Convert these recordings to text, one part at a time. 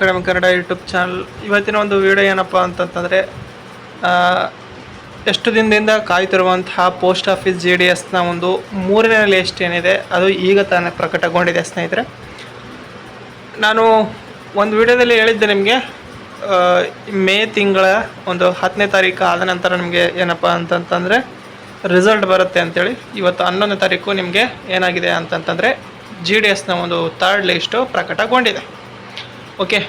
Academy Kannada YouTube channel. ಇವತ್ತಿನ ಒಂದು video ಏನಪ್ಪ ಅಂತಂತಂದರೆ, ಎಷ್ಟು ದಿನದಿಂದ ಕಾಯ್ತಿರುವಂತಹ ಪೋಸ್ಟ್ ಆಫೀಸ್ JDSನ ಒಂದು 3ನೇ ಲಿಸ್ಟ್ ಏನಿದೆ ಅದು ಈಗ ತಾನೇ ಪ್ರಕಟಗೊಂಡಿದೆ ಸ್ನೇಹಿತರೆ. ನಾನು ಒಂದು ವಿಡಿಯೋದಲ್ಲಿ ಹೇಳಿದ್ದೆ ನಿಮಗೆ, ಮೇ ತಿಂಗಳ ಒಂದು 10ನೇ ತಾರೀಕು ಆದ ನಂತರ ನಿಮಗೆ ಏನಪ್ಪ ಅಂತಂತಂದರೆ ರಿಸಲ್ಟ್ ಬರುತ್ತೆ ಅಂತೇಳಿ. ಇವತ್ತು 11ನೇ ತಾರೀಕು ನಿಮಗೆ ಏನಾಗಿದೆ ಅಂತಂತಂದರೆ JDSನ ಒಂದು 3rd ಲಿಸ್ಟು ಪ್ರಕಟಗೊಂಡಿದೆ. ಓಕೆ,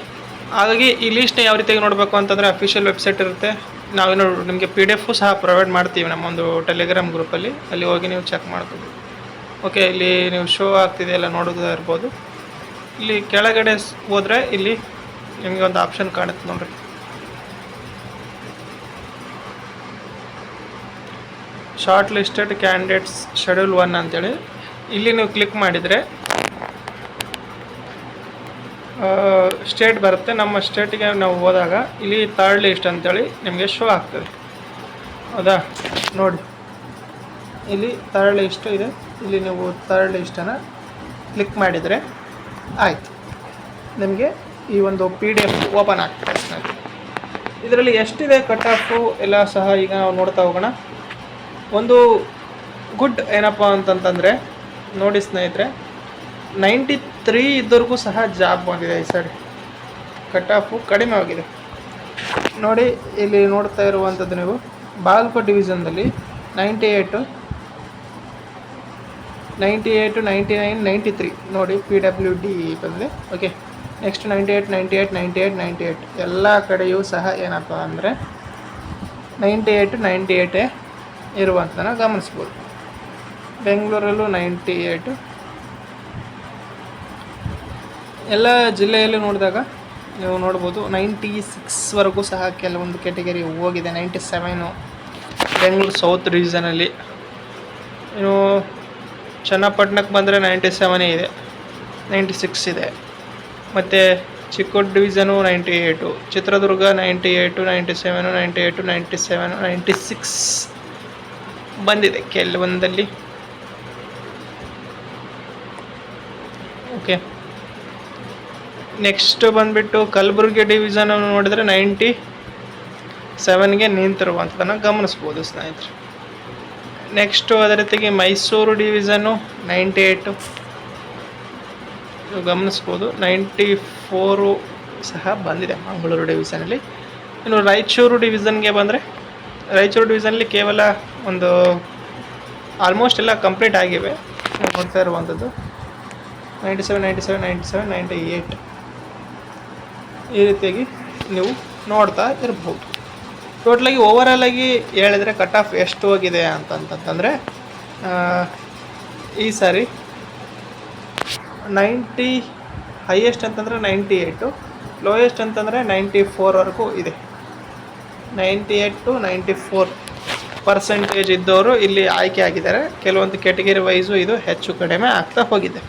ಹಾಗಾಗಿ ಈ ಲೀಸ್ಟ್ನ ಯಾವ ರೀತಿಯಾಗಿ ನೋಡಬೇಕು ಅಂತಂದರೆ ಅಫಿಷಿಯಲ್ ವೆಬ್ಸೈಟ್ ಇರುತ್ತೆ. ನಾವೇನು ನಿಮಗೆ PDF ಸಹ ಪ್ರೊವೈಡ್ ಮಾಡ್ತೀವಿ ನಮ್ಮ ಒಂದು ಟೆಲಿಗ್ರಾಮ್ ಗ್ರೂಪಲ್ಲಿ, ಅಲ್ಲಿ ಹೋಗಿ ನೀವು ಚೆಕ್ ಮಾಡ್ಬೋದು. ಓಕೆ, ಇಲ್ಲಿ ನೀವು ಶೋ ಆಗ್ತಿದೆ ಎಲ್ಲ ನೋಡೋದು ಇರ್ಬೋದು. ಇಲ್ಲಿ ಕೆಳಗಡೆ ಹೋದರೆ ಇಲ್ಲಿ ನಿಮಗೆ ಒಂದು ಆಪ್ಷನ್ ಕಾಣುತ್ತೆ ನೋಡ್ರಿ, ಶಾರ್ಟ್ ಲಿಸ್ಟೆಡ್ ಕ್ಯಾಂಡಿಡೇಟ್ಸ್ ಶೆಡ್ಯೂಲ್ 1 ಅಂತೇಳಿ. ಇಲ್ಲಿ ನೀವು ಕ್ಲಿಕ್ ಮಾಡಿದರೆ ಸ್ಟೇಟ್ ಬರುತ್ತೆ. ನಮ್ಮ ಸ್ಟೇಟಿಗೆ ನಾವು ಹೋದಾಗ ಇಲ್ಲಿ 3rd ಲಿಸ್ಟ್ ಅಂತೇಳಿ ನಿಮಗೆ ಶೋ ಆಗ್ತದೆ. ಹೌದಾ, ನೋಡಿ ಇಲ್ಲಿ 3rd ಲಿಸ್ಟು ಇದೆ. ಇಲ್ಲಿ ನೀವು 3rd ಲಿಸ್ಟನ್ನು ಕ್ಲಿಕ್ ಮಾಡಿದರೆ ಆಯಿತು, ನಿಮಗೆ ಈ ಒಂದು PDF ಓಪನ್ ಆಗ್ತದೆ ಸ್ನೇಹಿತರೆ. ಇದರಲ್ಲಿ ಎಷ್ಟಿದೆ ಕಟ್ ಆಫು ಎಲ್ಲ ಸಹ ಈಗ ನಾವು ನೋಡ್ತಾ ಹೋಗೋಣ. ಒಂದು ಗುಡ್ ಏನಪ್ಪ ಅಂತಂತಂದರೆ ನೋಡಿ ಸ್ನೇಹಿತರೆ, 93 ಇದ್ದವ್ರಿಗೂ ಸಹ ಜಾಬ್ ಬಂದಿದೆ. ಈ ಸರಿ ಕಟ್ ಆಫು ಕಡಿಮೆ ಆಗಿದೆ ನೋಡಿ. ಇಲ್ಲಿ ನೋಡ್ತಾ ಇರುವಂಥದ್ದು ನೀವು ಬಾಗಲಕೋಟೆ ಡಿವಿಷನ್ದಲ್ಲಿ 98, 99, 93 ನೋಡಿ PWD ಬಂದಿದೆ. ಓಕೆ, ನೆಕ್ಸ್ಟ್ 98, 98, 98, 98 ಎಲ್ಲ ಕಡೆಯೂ ಸಹ ಏನಪ್ಪ ಅಂದರೆ 98, 98 ಇರುವಂಥದ್ದನ್ನು ಗಮನಿಸ್ಬೋದು. ಬೆಂಗಳೂರಲ್ಲೂ 98, ಎಲ್ಲ ಜಿಲ್ಲೆಯಲ್ಲೂ ನೋಡಿದಾಗ ನೀವು ನೋಡ್ಬೋದು 96ವರೆಗೂ ಸಹ ಕೆಲವೊಂದು ಕ್ಯಾಟಗರಿ ಹೋಗಿದೆ. 97 ಬೆಂಗಳೂರು ಸೌತ್ ಡಿವಿಷನಲ್ಲಿ. ಇನ್ನು ಚನ್ನಪಟ್ಟಣಕ್ಕೆ ಬಂದರೆ 97 ಇದೆ, 96 ಇದೆ. ಮತ್ತು ಚಿಕ್ಕೋಡಿ ಡಿವಿಷನು 98, ಚಿತ್ರದುರ್ಗ 98, 97, 98, 97, 96 ಬಂದಿದೆ ಕೆಲವೊಂದಲ್ಲಿ. ಓಕೆ, ನೆಕ್ಸ್ಟ್ ಬಂದುಬಿಟ್ಟು ಕಲಬುರಗಿ ಡಿವಿಷನ್ ನೋಡಿದರೆ 97ಗೆ ನಿಂತಿರುವಂಥದ್ದನ್ನು ಗಮನಿಸ್ಬೋದು ಸ್ನೇಹಿತರೆ. ನೆಕ್ಸ್ಟು ಅದೇ ರೀತಿಗೆ ಮೈಸೂರು ಡಿವಿಷನ್ನು 98 ಗಮನಿಸ್ಬೋದು. 94 ಸಹ ಬಂದಿದೆ ಮಂಗಳೂರು ಡಿವಿಷನಲ್ಲಿ. ಇನ್ನು ರಾಯಚೂರು ಡಿವಿಷನ್ಗೆ ಬಂದರೆ ರಾಯಚೂರು ಡಿವಿಷನಲ್ಲಿ ಕೇವಲ ಒಂದು ಆಲ್ಮೋಸ್ಟ್ ಎಲ್ಲ ಕಂಪ್ಲೀಟ್ ಆಗಿವೆ ನೋಡ್ತಾ ಇರುವಂಥದ್ದು. 97, 97, 97, 98 ಈ ರೀತಿಯಾಗಿ ನೀವು ನೋಡ್ತಾ ಇರ್ಬೋದು. ಟೋಟಲಾಗಿ ಓವರಾಲಾಗಿ ಹೇಳಿದರೆ ಕಟ್ ಆಫ್ ಎಷ್ಟು ಹೋಗಿದೆ ಅಂತಂತಂದರೆ ಈ ಸಾರಿ 90 ಹೈಯೆಸ್ಟ್ ಅಂತಂದರೆ 98, ಲೋಯೆಸ್ಟ್ ಅಂತಂದರೆ 94ವರೆಗೂ ಇದೆ. 98 to 94% ಇದ್ದವರು ಇಲ್ಲಿ ಆಯ್ಕೆ ಆಗಿದ್ದಾರೆ. ಕೆಲವೊಂದು ಕ್ಯಾಟಗರಿ ವೈಸು ಇದು ಹೆಚ್ಚು ಕಡಿಮೆ ಆಗ್ತಾ ಹೋಗಿದೆ.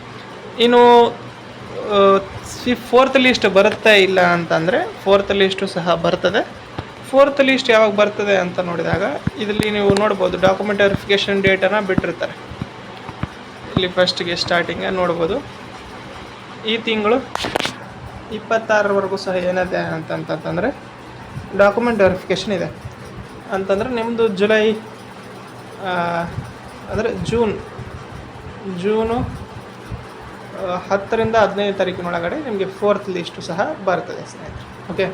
ಇನ್ನು 4th ಲಿಸ್ಟ್ ಬರುತ್ತೆ ಇಲ್ಲ ಅಂತಂದರೆ 4th ಲಿಸ್ಟು ಸಹ ಬರ್ತದೆ. 4th ಲಿಸ್ಟ್ ಯಾವಾಗ ಬರ್ತದೆ ಅಂತ ನೋಡಿದಾಗ ಇದರಲ್ಲಿ ನೀವು ನೋಡ್ಬೋದು, ಡಾಕ್ಯುಮೆಂಟ್ ವೆರಿಫಿಕೇಷನ್ ಡೇಟನ್ನು ಬಿಟ್ಟಿರ್ತಾರೆ. ಇಲ್ಲಿ ಫಸ್ಟಿಗೆ ಸ್ಟಾರ್ಟಿಂಗ್ ನೋಡ್ಬೋದು, ಈ ತಿಂಗಳು 26ರವರೆಗೂ ಸಹ ಏನಿದೆ ಅಂತಂತಂದರೆ ಡಾಕ್ಯುಮೆಂಟ್ ವೆರಿಫಿಕೇಷನ್ ಇದೆ. ಅಂತಂದರೆ ನಿಮ್ಮದು ಜುಲೈ ಅಂದರೆ ಜೂನು 10ರಿಂದ 15ನೇ ತಾರೀಕಿನೊಳಗಡೆ ನಿಮಗೆ 4th ಲಿಸ್ಟು ಸಹ ಬರ್ತದೆ ಸ್ನೇಹಿತರೆ. ಓಕೆ,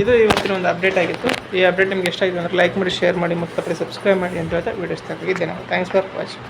ಇದು ಇವತ್ತಿನ ಒಂದು ಅಪ್ಡೇಟ್ ಆಗಿತ್ತು. ಈ ಅಪ್ಡೇಟ್ ನಿಮಗೆ ಇಷ್ಟ ಆಯಿತು ಅಂದರೆ ಲೈಕ್ ಮಾಡಿ, ಶೇರ್ ಮಾಡಿ ಮತ್ತು ಸಬ್ಸ್ಕ್ರೈಬ್ ಮಾಡಿ ಅಂತ ಹೇಳ್ತಾ ವಿಡಿಯೋಸ್ ತಗೊಂಡಿದ್ದೇನೆ. Thanks for watching.